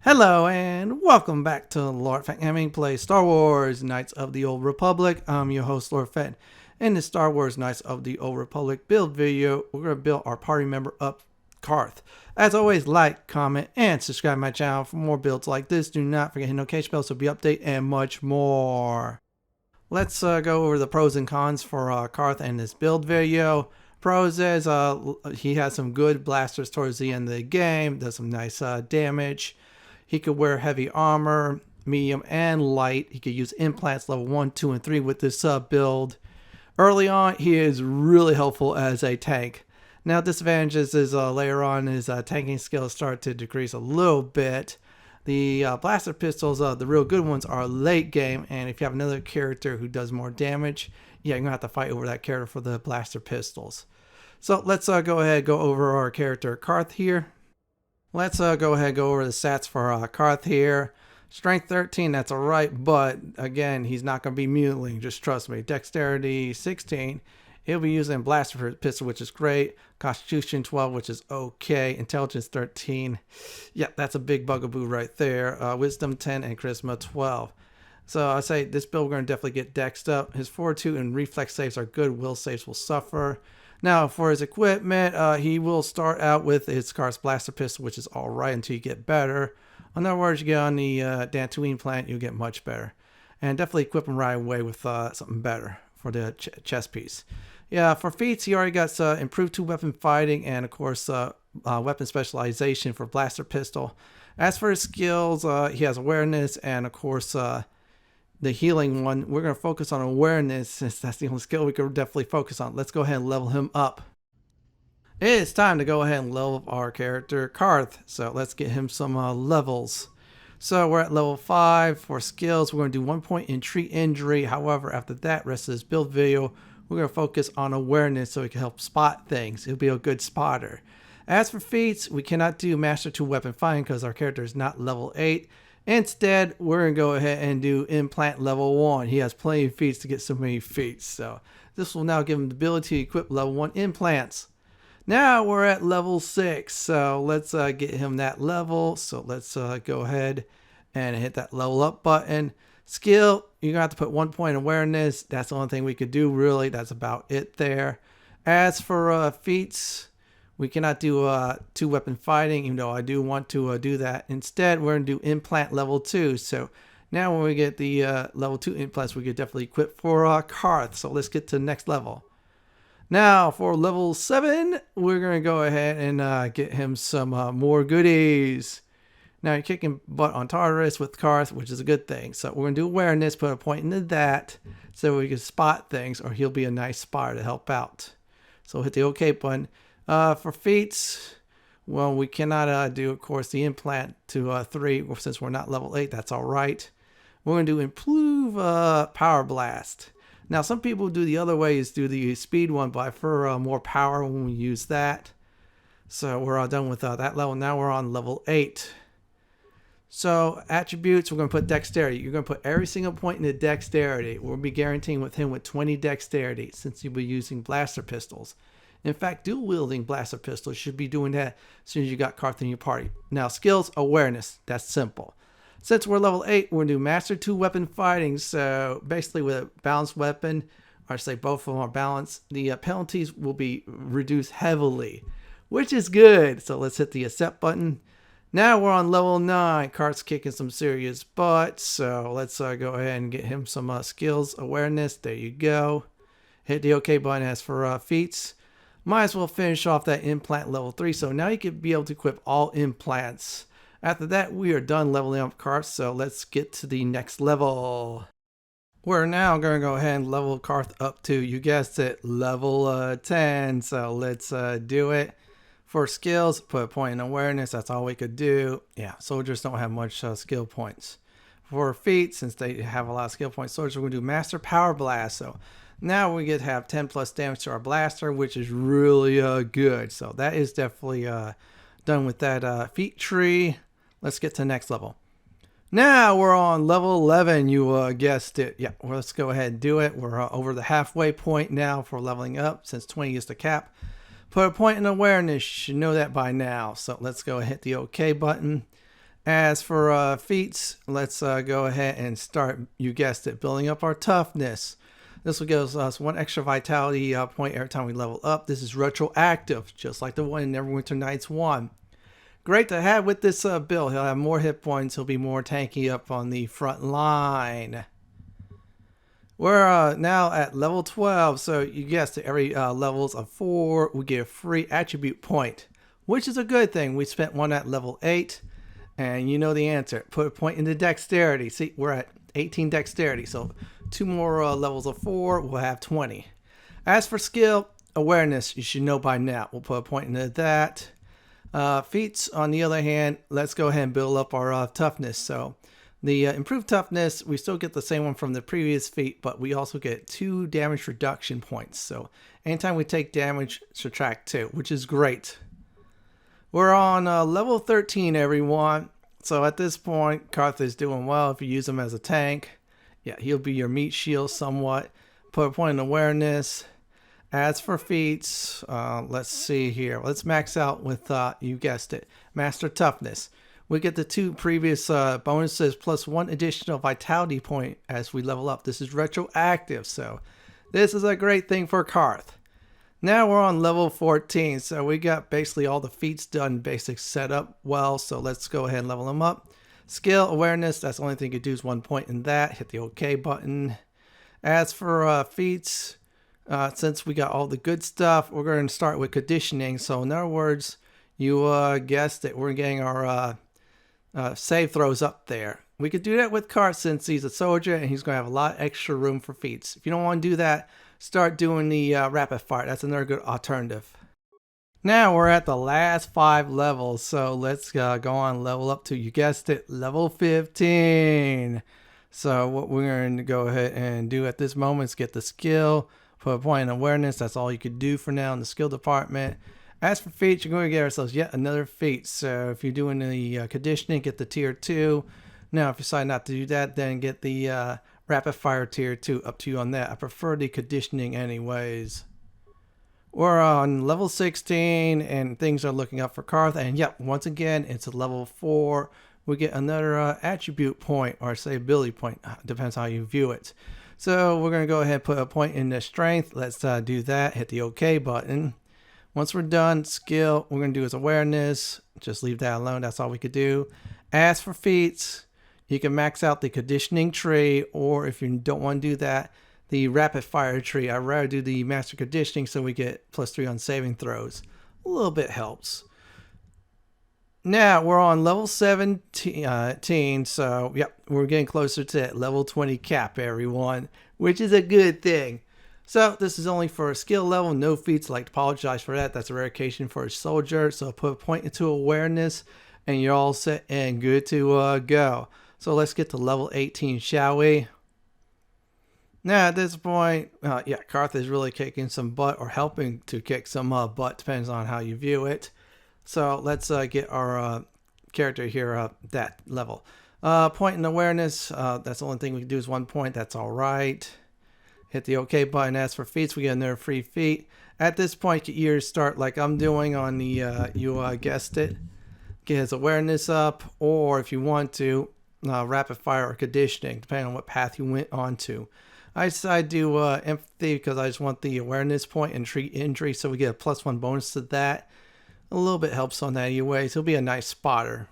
Hello and welcome back to Lord Fett Gaming Play Star Wars Knights of the Old Republic. I'm your host Lord Fett. In this Star Wars Knights of the Old Republic build video, we're going to build our party member up, Carth. As always, like, comment, and subscribe to my channel for more builds like this. Do not forget to hit notification bell so be update and much more. Let's go over the pros and cons for Carth in this build video. Pros is he has some good blasters towards the end of the game, does some nice damage. He could wear heavy armor, medium, and light. He could use implants level 1, 2, and 3 with this build. Early on, he is really helpful as a tank. Now, disadvantages is later on his tanking skills start to decrease a little bit. The blaster pistols, the real good ones, are late game, and if you have another character who does more damage, yeah, you're going to have to fight over that character for the blaster pistols. So let's go ahead and go over our character Carth here. Let's go ahead and go over the stats for Carth here. Strength 13, that's alright, but again, he's not going to be mutilating, just trust me. Dexterity 16, he'll be using blaster pistol, which is great. Constitution 12, which is okay. Intelligence 13, yeah, that's a big bugaboo right there. Wisdom 10 and Charisma 12. So I say this build we're going to definitely get dexed up. His fortitude and reflex saves are good. Will saves will suffer. Now, for his equipment, he will start out with his Carth blaster pistol, which is all right until you get better. In other words, you get on the Dantooine planet, you'll get much better. And definitely equip him right away with something better for the chest piece. Yeah, for feats, he already got improved 2-weapon fighting and, of course, weapon specialization for blaster pistol. As for his skills, he has awareness and, of course, the healing one. We're going to focus on awareness since that's the only skill we could definitely focus on. Let's go ahead and level him up. It's time to go ahead and level up our character Carth. So let's get him some levels. So we're at level 5 for skills. We're going to do 1 point in treat injury. However, after that, rest of this build video, we're going to focus on awareness so he can help spot things. He'll be a good spotter. As for feats, we cannot do master 2-weapon fighting because our character is not level 8. Instead, we're going to go ahead and do implant level 1. He has plenty of feats to get so many feats. So this will now give him the ability to equip level 1 implants. Now we're at level 6. So let's get him that level. So let's go ahead and hit that level up button. Skill, you're going to have to put 1 point awareness. That's the only thing we could do really. That's about it there. As for feats, we cannot do 2-weapon fighting, even though I do want to do that. Instead, we're going to do implant level 2. So now when we get the level 2 implants, we could definitely equip for Carth. So let's get to the next level. Now for level 7, we're going to go ahead and get him some more goodies. Now you're kicking butt on Tartarus with Carth, which is a good thing. So we're going to do awareness, put a point into that so we can spot things, or he'll be a nice spotter to help out. So hit the OK button. For feats, well, we cannot do, of course, the implant to 3 since we're not level 8. That's all right. We're going to improve power blast. Now, some people do the other way is do the speed one, but I prefer more power when we use that. So we're all done with that level. Now we're on level 8. So attributes, we're going to put dexterity. You're going to put every single point into dexterity. We'll be guaranteeing with him with 20 dexterity since you'll be using blaster pistols. In fact, dual wielding blaster pistols should be doing that as soon as you got Carth in your party. Now, skills, awareness. That's simple. Since we're level 8, we're going to do master 2-weapon fighting. So basically with a balanced weapon, or I say both of them are balanced, the penalties will be reduced heavily, which is good. So let's hit the accept button. Now we're on level 9. Carth's kicking some serious butt. So let's go ahead and get him some skills, awareness. There you go. Hit the OK button. As for feats, might as well finish off that implant level 3. So now you can be able to equip all implants. After that, we are done leveling up Carth. So let's get to the next level. We're now going to go ahead and level Carth up to, you guessed it, level 10. So let's do it. For skills, put a point in awareness. That's all we could do. Yeah, soldiers don't have much skill points. For feats, since they have a lot of skill points, soldiers are going to do master power blast. So now we get to have 10 plus damage to our blaster, which is really good. So that is definitely done with that feat tree. Let's get to the next level. Now we're on level 11. You guessed it. Yeah, well, let's go ahead and do it. We're over the halfway point now for leveling up since 20 is the cap. Put a point in awareness. You should know that by now. So let's go and hit the OK button. As for feats, let's go ahead and start, you guessed it, building up our toughness. This will give us one extra vitality point every time we level up. This is retroactive, just like the one in Neverwinter Nights 1. Great to have with this build. He'll have more hit points. He'll be more tanky up on the front line. We're now at level 12, so you guessed it, every levels of 4, we get a free attribute point, which is a good thing. We spent one at level 8. And you know the answer. Put a point into dexterity. See, we're at 18 dexterity. So 2 more levels of 4, we'll have 20. As for skill, awareness, you should know by now. We'll put a point into that. Feats, on the other hand, let's go ahead and build up our toughness. So the improved toughness, we still get the same one from the previous feat, but we also get 2 damage reduction points. So anytime we take damage, subtract 2, which is great. We're on level 13, everyone. So at this point, Carth is doing well if you use him as a tank. Yeah, he'll be your meat shield somewhat. Put a point in awareness. As for feats, let's see here. Let's max out with, you guessed it, Master Toughness. We get the 2 previous bonuses plus 1 additional vitality point as we level up. This is retroactive, so this is a great thing for Carth. Now we're on level 14, so we got basically all the feats done, basic setup well, so let's go ahead and level them up. Skill, awareness, that's the only thing you could do is 1 point in that. Hit the OK button. As for feats, since we got all the good stuff, we're going to start with conditioning. So in other words, you guessed it, we're getting our save throws up there. We could do that with Carth since he's a soldier and he's going to have a lot of extra room for feats. If you don't want to do that, start doing the rapid fire. That's another good alternative. Now we're at the last 5 levels, so let's go on level up to, you guessed it, level 15. So what we're going to go ahead and do at this moment is get the skill, put a point in awareness. That's all you could do for now in the skill department. As for feats, you're going to get ourselves yet another feat. So if you're doing the conditioning, get the tier 2. Now if you decide not to do that, then get the rapid fire tier 2, up to you on that. I prefer the conditioning anyways. We're on level 16 and things are looking up for Carth. And yep, once again, it's a level 4. We get another attribute point, or say ability point. Depends how you view it. So we're going to go ahead and put a point in the strength. Let's do that. Hit the OK button. Once we're done, skill, we're going to do is awareness. Just leave that alone. That's all we could do. As for feats, you can max out the conditioning tree, or if you don't want to do that, the rapid fire tree. I'd rather do the master conditioning so we get +3 on saving throws. A little bit helps. Now we're on level 17, so yep, we're getting closer to that level 20 cap, everyone, which is a good thing. So this is only for a skill level, no feats. I'd like to apologize for that. That's a rare occasion for a soldier. So put a point into awareness and you're all set and good to go. So let's get to level 18, shall we? Now at this point, yeah, Carth is really kicking some butt, or helping to kick some butt, depends on how you view it. So let's get our character here up that level. Point in awareness, that's the only thing we can do is 1 point. That's all right. Hit the OK button. As for feats, we get another free feat. At this point, you can either start like I'm doing on the, you guessed it, get his awareness up, or if you want to, rapid fire or conditioning, depending on what path you went on to. I decided to do empathy because I just want the awareness point and treat injury, so we get a +1 bonus to that. A little bit helps on that anyways. He'll be a nice spotter.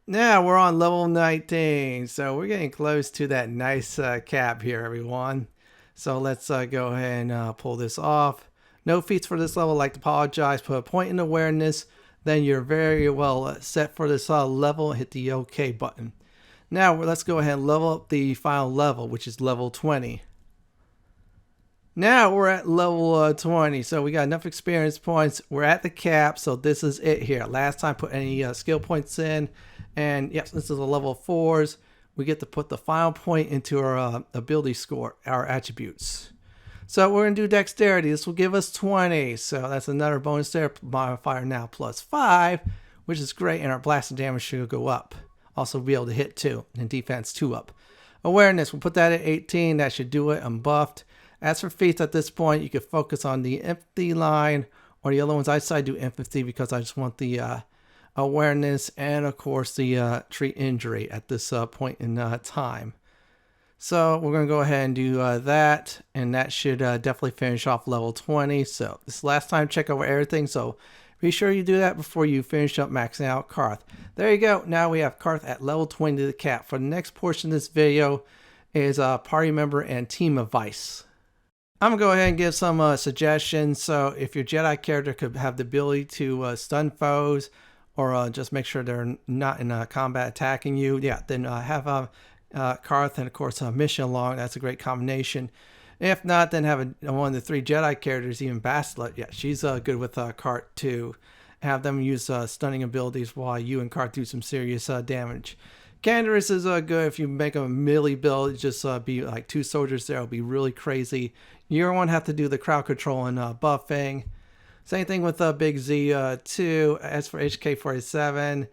Now we're on level 19, so we're getting close to that nice cap here, everyone. So let's go ahead and pull this off. No feats for this level. I'd like to apologize. Put a point in awareness. Then you're very well set for this level. Hit the OK button. Now let's go ahead and level up the final level, which is level 20. Now we're at level 20, so we got enough experience points. We're at the cap, so this is it here. Last time put any skill points in, and yes, this is a level 4s. We get to put the final point into our ability score, our attributes. So we're going to do dexterity. This will give us 20, so that's another bonus there. Modifier now +5, which is great, and our blasting damage should go up. Also be able to hit 2, and defense 2 up. Awareness, we'll put that at 18. That should do it. I'm buffed. As for feats at this point, you can focus on the empathy line or the other ones. I decided to do empathy because I just want the awareness, and of course the treat injury at this point in time. So we're going to go ahead and do that, and that should definitely finish off level 20. So this last time, check over everything, so be sure you do that before you finish up maxing out Carth. There you go. Now we have Carth at level 20 to the cap. For the next portion of this video is party member and team advice. I'm going to go ahead and give some suggestions. So if your Jedi character could have the ability to stun foes, or just make sure they're not in combat attacking you, yeah, then have Carth and of course Mission Along. That's a great combination. If not, then have one of the 3 Jedi characters, even Bastila. Yeah, she's good with Carth too. Have them use stunning abilities while you and Carth do some serious damage. Canderous is good if you make a melee build. Just be like 2 soldiers there. It'll be really crazy. You won't have to do the crowd control and buffing. Same thing with Big Z too. As for HK-47,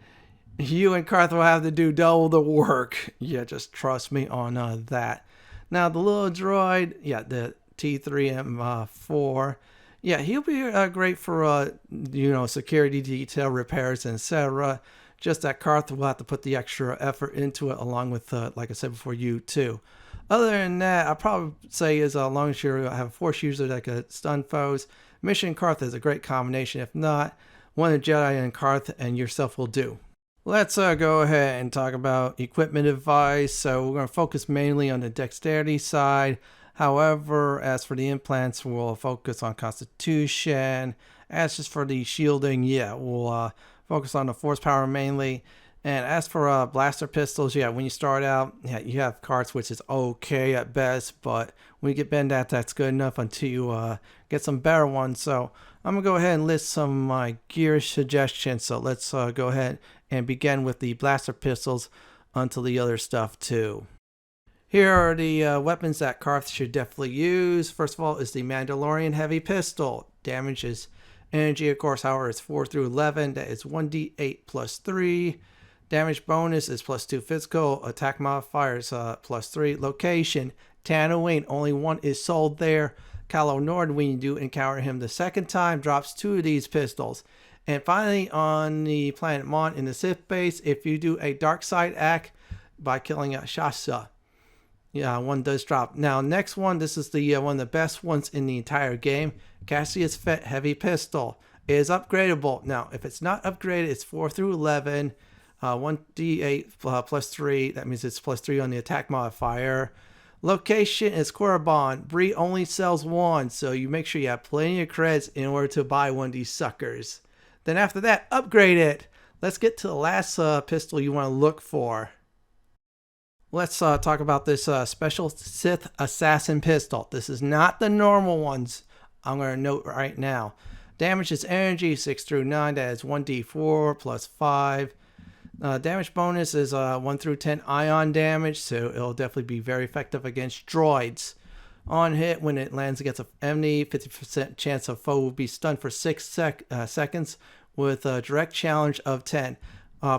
you and Carth will have to do double the work. Yeah, just trust me on that. Now the little droid, yeah, the T3M4, yeah, he'll be great for security detail repairs, etc. Just that Carth will have to put the extra effort into it, along with like I said before, you too. Other than that, I'd probably say as long as you have a force user that can stun foes, Mission Carth is a great combination. If not, one of the Jedi and Carth and yourself will do. Let's go ahead and talk about equipment advice. So we're going to focus mainly on the dexterity side. However, as for the implants, we'll focus on constitution. As just for the shielding, yeah, we'll focus on the force power mainly. And as for blaster pistols, yeah, when you start out, yeah, you have Carths, which is okay at best, but when you get Bendat, that's good enough until you get some better ones. So I'm going to go ahead and list some of my gear suggestions. So let's go ahead and begin with the blaster pistols until the other stuff too. Here are the weapons that Carth should definitely use. First of all is the Mandalorian Heavy Pistol. Damage is energy, of course, however, it's 4 through 11. That is 1d8 plus 3. Damage bonus is plus 2 physical. Attack modifier is plus 3. Location, Tatooine. Only one is sold there. Kylo Nord, when you do encounter him the second time, drops 2 of these pistols. And finally, on the planet Mon in the Sith base, if you do a dark side act by killing a Shasa, yeah, one does drop. Now, next one, this is the one of the best ones in the entire game. Cassius Fett Heavy Pistol. It is upgradable. Now, if it's not upgraded, it's 4 through 11. 1d8 plus 3. That means it's plus 3 on the attack modifier. Location is Korriban. Bree only sells 1, so you make sure you have plenty of creds in order to buy one of these suckers. Then after that, upgrade it. Let's get to the last pistol you want to look for. Let's talk about this special Sith Assassin pistol. This is not the normal ones. I'm going to note right now. Damage is energy 6 through 9. That is 1d4 plus 5. Damage bonus is 1 through 10 ion damage, so it'll definitely be very effective against droids. On hit, when it lands against an enemy, 50% chance a foe will be stunned for 6 seconds with a direct challenge of 10.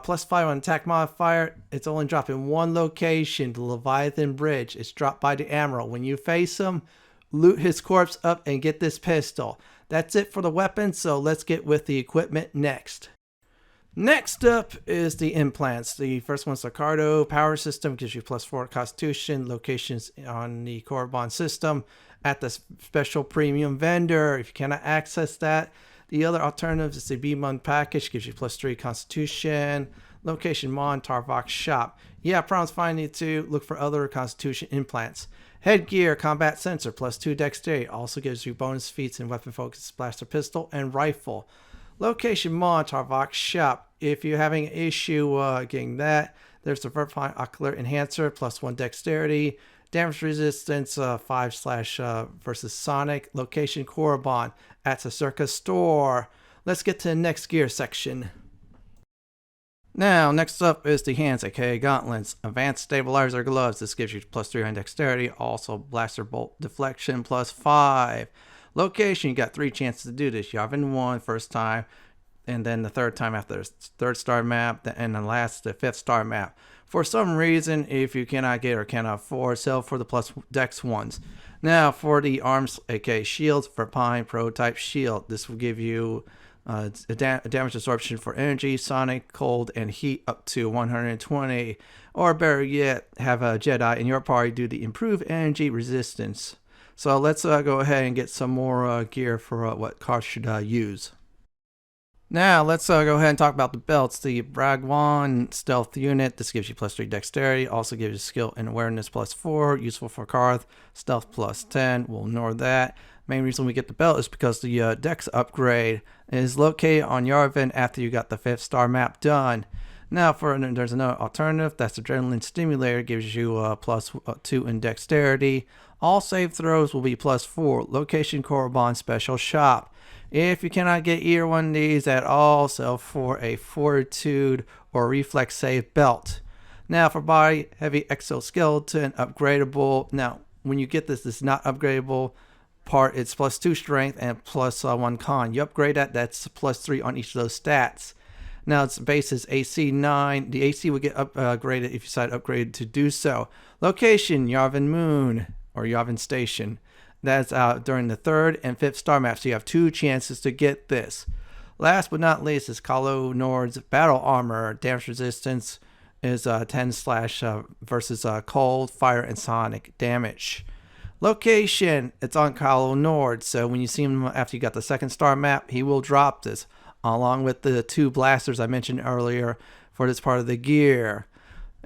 Plus 5 on attack modifier. It's only dropped in one location, the Leviathan Bridge. It's dropped by the Admiral. When you face him, loot his corpse up and get this pistol. That's it for the weapons, so let's get with the equipment next. Next up is the implants. The first one's the Cardo power system, gives you plus 4 constitution. Locations on the Korriban system at the special premium vendor. If you cannot access that, the other alternative is the B-Mon package, gives you plus 3 constitution. Location Mon Tarvok shop. Yeah, problems finding it too. Look for other constitution implants. Headgear, combat sensor, plus 2 dexterity. Also gives you bonus feats in weapon focus, blaster pistol, and rifle. Location Mon Tarvok shop. If you're having an issue getting that, there's the Verifying Ocular Enhancer, plus 1 dexterity. Damage resistance 5/ versus Sonic. Location Korriban at the Circus store. Let's get to the next gear section. Now, next up is the hands, aka gauntlets. Advanced stabilizer gloves. This gives you plus 3 on dexterity. Also, blaster bolt deflection plus 5. Location, you got 3 chances to do this. You have in 1 first time, and then the third time after the 3rd star map, and the 5th star map. For some reason, if you cannot get or cannot afford, sell for the plus dex ones. Now, for the arms, aka shields, for Pine prototype shield. This will give you It's a damage absorption for energy, sonic, cold, and heat up to 120. Or better yet, have a Jedi in your party do the improved energy resistance. So let's go ahead and get some more gear for what Carth should use. Now let's go ahead and talk about the belts. The Bragwan Stealth Unit, this gives you +3 dexterity, also gives you skill and awareness +4, useful for Carth. Stealth +10, we'll ignore that. Main reason we get the belt is because the dex upgrade is located on Yavin after you got the 5th star map done. Now there's another alternative, that's Adrenaline Stimulator, gives you +2 in dexterity. All save throws will be +4, location correspond special shop. If you cannot get either one of these at all, sell for a Fortitude or Reflex save belt. Now for body, heavy exoskeleton, upgradable. Now when you get this is not upgradable part, it's +2 strength and +1 con. You upgrade that's +3 on each of those stats. Now its base is AC 9. The AC will get upgraded if you decide to upgrade to do so. Location, Yavin Moon or Yavin Station. That's out during the 3rd and 5th star maps, so you have 2 chances to get this. Last but not least is Kalo Nord's Battle Armor. Damage resistance is 10 slash versus cold, fire, and sonic damage. Location, it's on Kalo Nord, so when you see him after you got the 2nd star map, he will drop this, along with the 2 blasters I mentioned earlier for this part of the gear.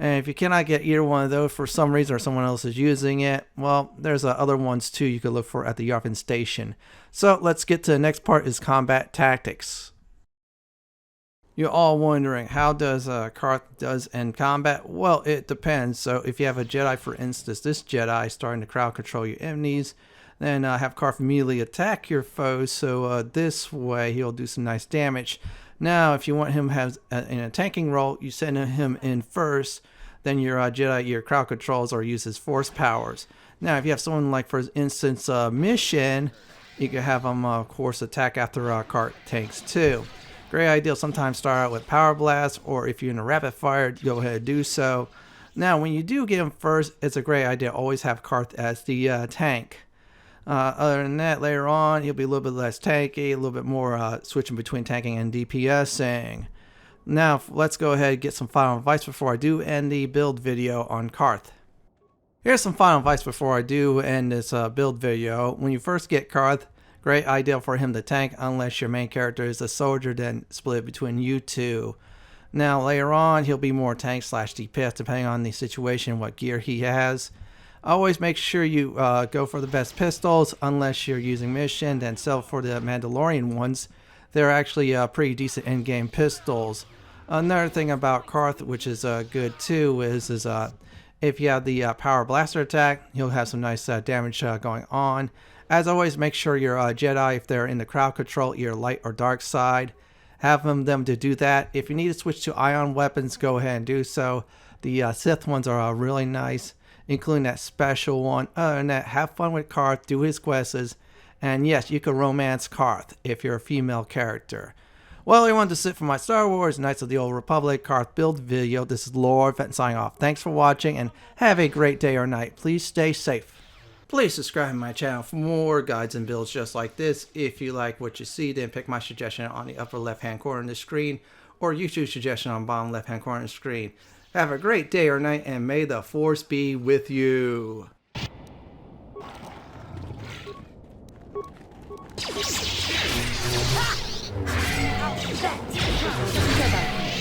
And if you cannot get either one of those for some reason or someone else is using it, well, there's other ones too you could look for at the Yavin Station. So let's get to the next part, is combat tactics. You're all wondering, how does Carth does in combat? Well, it depends. So if you have a Jedi, for instance, this Jedi starting to crowd control your enemies, then have Carth immediately attack your foes. So this way he'll do some nice damage. Now, if you want him to have in a tanking role, you send him in first. Then your Jedi, your crowd controls or uses force powers. Now, if you have someone like, for instance, Mission, you can have them, of course, attack after Carth tanks too. Great idea. Sometimes start out with power blast, or if you're in a rapid fire, go ahead and do so. Now, when you do get him first, it's a great idea. Always have Carth as the tank. Other than that, later on, he'll be a little bit less tanky, a little bit more switching between tanking and DPSing. Now, let's go ahead and get some final advice before I do end the build video on Carth. Here's some final advice before I do end this build video. When you first get Carth, great idea for him to tank unless your main character is a soldier, then split between you two. Now, later on, he'll be more tank slash DPS depending on the situation, what gear he has. Always make sure you go for the best pistols unless you're using mission, then sell for the Mandalorian ones. They're actually pretty decent in-game pistols. Another thing about Carth, which is good too, is if you have the power blaster attack, he'll have some nice damage going on. As always, make sure your Jedi, if they're in the crowd control, either light or dark side, have them to do that. If you need to switch to ion weapons, go ahead and do so. The Sith ones are really nice, including that special one. Other than that, have fun with Carth, do his quests, and yes, you can romance Carth if you're a female character. Well, I wanted to sit for my Star Wars Knights of the Old Republic Carth build video. This is Lord Fenton signing off. Thanks for watching and have a great day or night. Please stay safe. Please subscribe to my channel for more guides and builds just like this. If you like what you see, then pick my suggestion on the upper left hand corner of the screen or YouTube suggestion on the bottom left hand corner of the screen. Have a great day or night and may the Force be with you. Ha!